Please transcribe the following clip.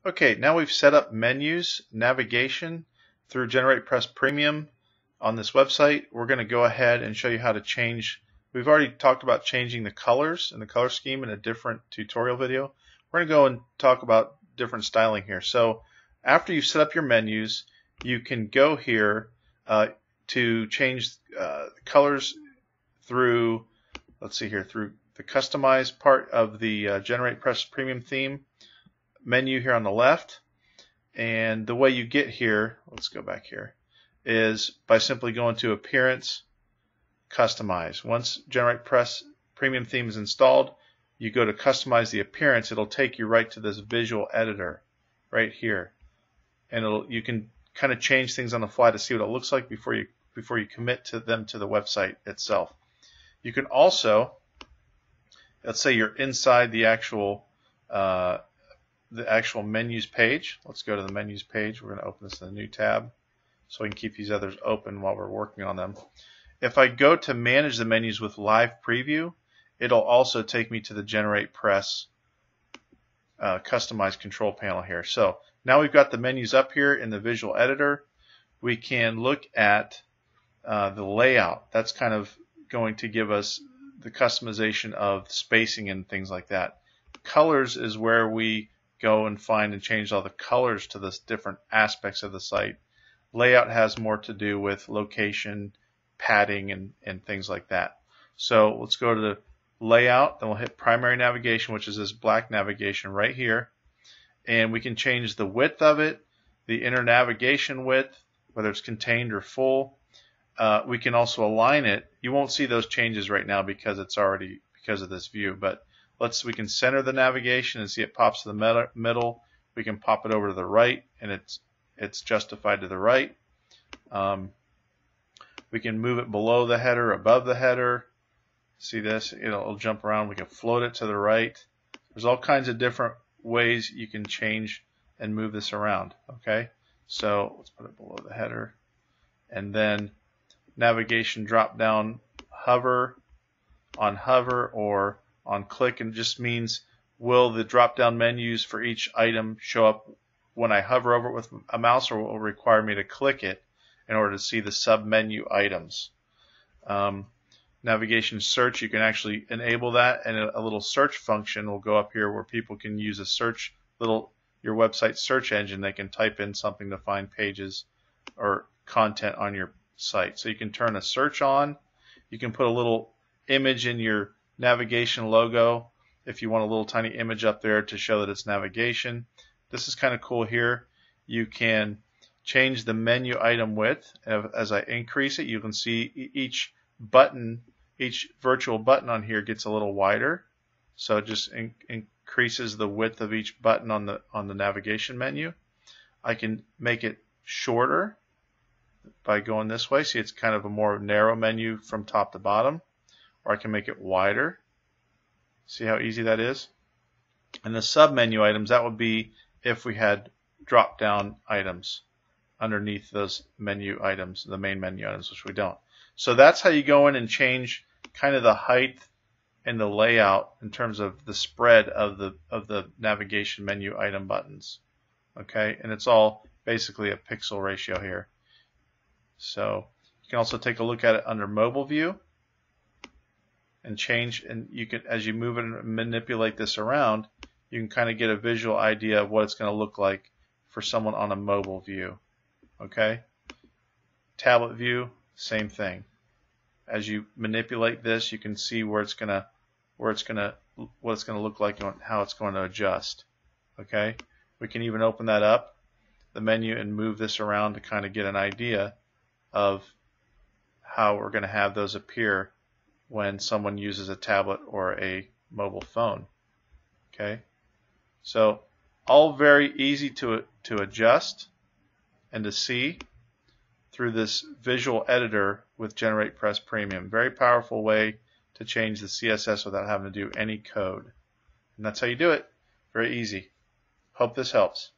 Okay, now we've set up menus, navigation through GeneratePress Premium on this website. We're going to go ahead and show you how to change. We've already talked about changing the colors and the color scheme in a different tutorial video. We're going to go and talk about different styling here. So after you've set up your menus, you can go here to change colors through, let's see here, through the customize part of the GeneratePress Premium theme menu here on the left. And the way you get here, let's go back here, is by simply going to Appearance, Customize. Once GeneratePress Premium theme is installed, you go to Customize the appearance. It'll take you right to this visual editor right here, and you can kind of change things on the fly to see what it looks like before you commit to them to the website itself. You can also, let's say you're inside the actual menus page. Let's go to the menus page. We're going to open this in a new tab so we can keep these others open while we're working on them. If I go to manage the menus with live preview, it'll also take me to the GeneratePress customized control panel here. So now we've got the menus up here in the visual editor. We can look at the layout. That's kind of going to give us the customization of spacing and things like that. Colors is where we go and find and change all the colors to the different aspects of the site. Layout has more to do with location, padding, and things like that. So let's go to the layout, then we'll hit primary navigation, which is this black navigation right here, and we can change the width of it, the inner navigation width, whether it's contained or full. We can also align it. You won't see those changes right now because it's already because of this view, but we can center the navigation and see it pops to the middle. We can pop it over to the right, and it's justified to the right. We can move it below the header, above the header. See this? It'll jump around. We can float it to the right. There's all kinds of different ways you can change and move this around. Okay, so let's put it below the header, and then navigation drop down, hover or on click, and it just means will the drop down menus for each item show up when I hover over it with a mouse, or will it require me to click it in order to see the sub menu items. Navigation search, you can actually enable that, and a little search function will go up here where people can use a search, your website search engine. They can type in something to find pages or content on your site. So you can turn a search on. You can put a little image in your navigation logo if you want a little tiny image up there to show that it's navigation. This is kind of cool here. You can change the menu item width. As I increase it, you can see each virtual button on here gets a little wider. So it just increases the width of each button on the navigation menu. I can make it shorter by going this way. See, it's kind of a more narrow menu from top to bottom. Or I can make it wider. See how easy that is? And the sub menu items, that would be if we had drop down items underneath those menu items, the main menu items, which we don't. So that's how you go in and change kind of the height and the layout in terms of the spread of the navigation menu item buttons. Okay, and it's all basically a pixel ratio here. So you can also take a look at it under mobile view and change, and you can, as you move it and manipulate this around, you can kind of get a visual idea of what it's going to look like for someone on a mobile view. Okay, tablet view, same thing. As you manipulate this, you can see what it's going to look like and how it's going to adjust. Okay, we can even open that up, the menu, and move this around to kind of get an idea of how we're going to have those appear when someone uses a tablet or a mobile phone. Okay, so all very easy to adjust and to see through this visual editor with GeneratePress Premium. Very powerful way to change the CSS without having to do any code. And that's how you do it. Very easy. Hope this helps.